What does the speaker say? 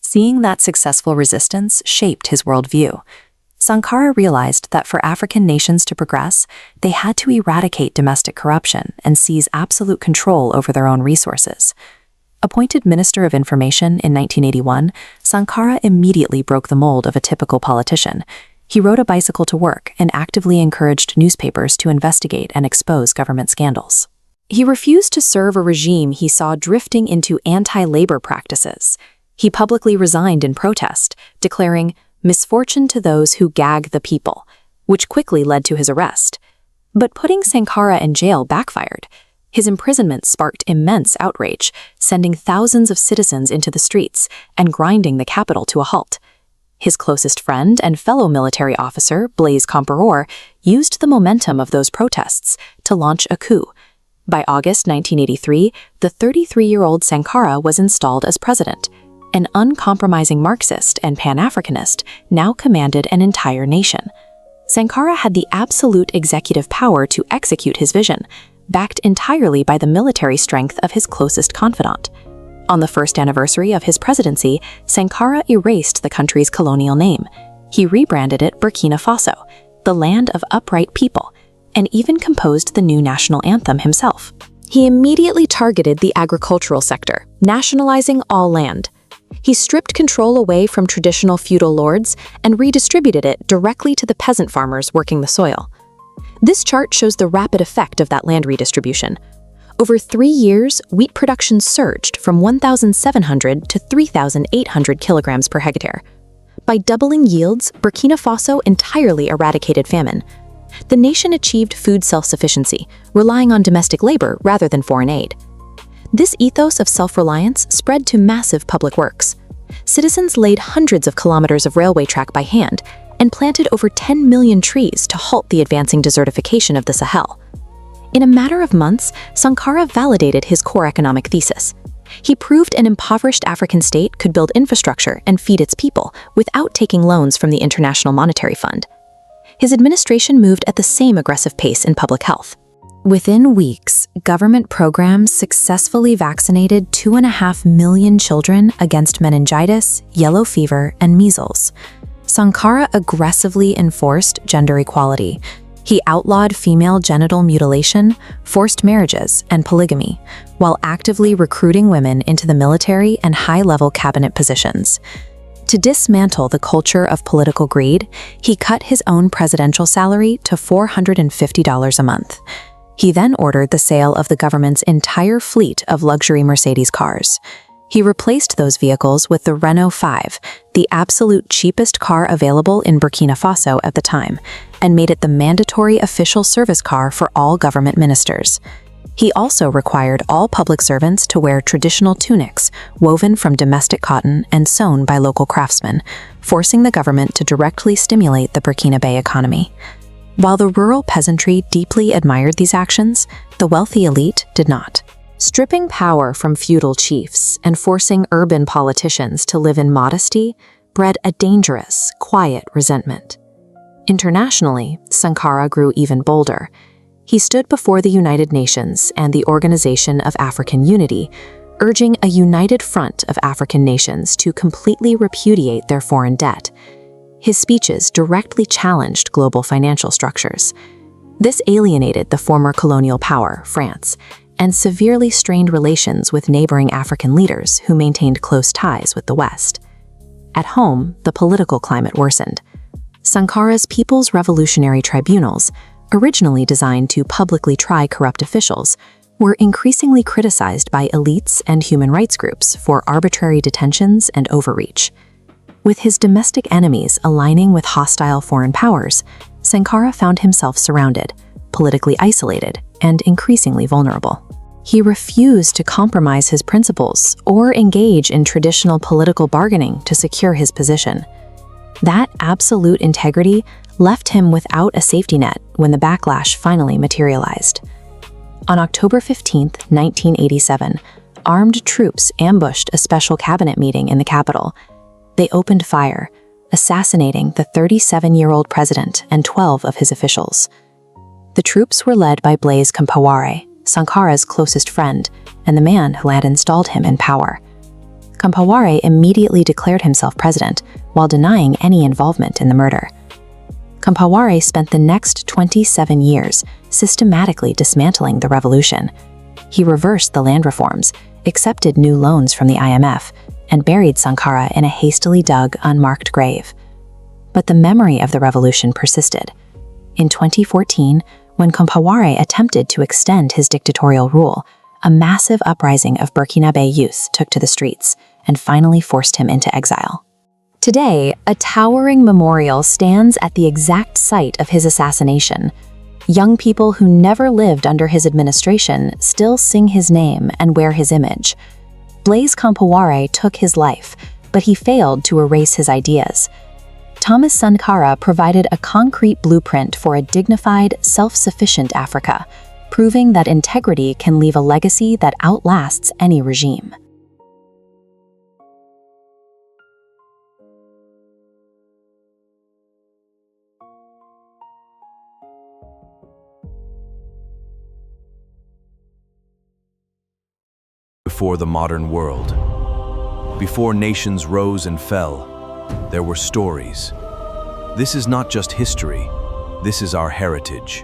Seeing that successful resistance shaped his worldview. Sankara realized that for African nations to progress, they had to eradicate domestic corruption and seize absolute control over their own resources. Appointed Minister of Information in 1981, Sankara immediately broke the mold of a typical politician. He rode a bicycle to work and actively encouraged newspapers to investigate and expose government scandals. He refused to serve a regime he saw drifting into anti-labor practices. He publicly resigned in protest, declaring, "Misfortune to those who gag the people," which quickly led to his arrest. But putting Sankara in jail backfired. His imprisonment sparked immense outrage, sending thousands of citizens into the streets and grinding the capital to a halt. His closest friend and fellow military officer, Blaise Compaoré, used the momentum of those protests to launch a coup. By August 1983, the 33-year-old Sankara was installed as president. An uncompromising Marxist and Pan-Africanist now commanded an entire nation. Sankara had the absolute executive power to execute his vision, backed entirely by the military strength of his closest confidant. On the first anniversary of his presidency, Sankara erased the country's colonial name. He rebranded it Burkina Faso, the land of upright people, and even composed the new national anthem himself. He immediately targeted the agricultural sector, nationalizing all land. He stripped control away from traditional feudal lords and redistributed it directly to the peasant farmers working the soil. This chart shows the rapid effect of that land redistribution. Over 3 years, wheat production surged from 1,700 to 3,800 kilograms per hectare. By doubling yields, Burkina Faso entirely eradicated famine. The nation achieved food self-sufficiency, relying on domestic labor rather than foreign aid. This ethos of self-reliance spread to massive public works. Citizens laid hundreds of kilometers of railway track by hand and planted over 10 million trees to halt the advancing desertification of the Sahel. In a matter of months, Sankara validated his core economic thesis. He proved an impoverished African state could build infrastructure and feed its people without taking loans from the International Monetary Fund. His administration moved at the same aggressive pace in public health. Within weeks, government programs successfully vaccinated 2.5 million children against meningitis, yellow fever, and measles. Sankara aggressively enforced gender equality. He outlawed female genital mutilation, forced marriages, and polygamy, while actively recruiting women into the military and high-level cabinet positions. To dismantle the culture of political greed, he cut his own presidential salary to $450 a month. He then ordered the sale of the government's entire fleet of luxury Mercedes cars. He replaced those vehicles with the Renault 5, the absolute cheapest car available in Burkina Faso at the time, and made it the mandatory official service car for all government ministers. He also required all public servants to wear traditional tunics woven from domestic cotton and sewn by local craftsmen, forcing the government to directly stimulate the Burkinabe economy. While the rural peasantry deeply admired these actions, the wealthy elite did not. Stripping power from feudal chiefs and forcing urban politicians to live in modesty bred a dangerous, quiet resentment. Internationally, Sankara grew even bolder. He stood before the United Nations and the Organization of African Unity, urging a united front of African nations to completely repudiate their foreign debt. His speeches directly challenged global financial structures. This alienated the former colonial power, France, and severely strained relations with neighboring African leaders who maintained close ties with the West. At home, the political climate worsened. Sankara's People's Revolutionary Tribunals, originally designed to publicly try corrupt officials, were increasingly criticized by elites and human rights groups for arbitrary detentions and overreach. With his domestic enemies aligning with hostile foreign powers, Sankara found himself surrounded, politically isolated, and increasingly vulnerable. He refused to compromise his principles or engage in traditional political bargaining to secure his position. That absolute integrity left him without a safety net when the backlash finally materialized. On October 15, 1987, armed troops ambushed a special cabinet meeting in the capital. They opened fire, assassinating the 37-year-old president and 12 of his officials. The troops were led by Blaise Compaoré, Sankara's closest friend, and the man who had installed him in power. Compaoré immediately declared himself president while denying any involvement in the murder. Compaoré spent the next 27 years systematically dismantling the revolution. He reversed the land reforms, accepted new loans from the IMF, and buried Sankara in a hastily dug, unmarked grave. But the memory of the revolution persisted. In 2014, when Compaoré attempted to extend his dictatorial rule, a massive uprising of Burkinabe youth took to the streets and finally forced him into exile. Today, a towering memorial stands at the exact site of his assassination. Young people who never lived under his administration still sing his name and wear his image. Blaise Compaoré took his life, but he failed to erase his ideas. Thomas Sankara provided a concrete blueprint for a dignified, self-sufficient Africa, proving that integrity can leave a legacy that outlasts any regime. Before the modern world, before nations rose and fell, there were stories. This is not just history, this is our heritage.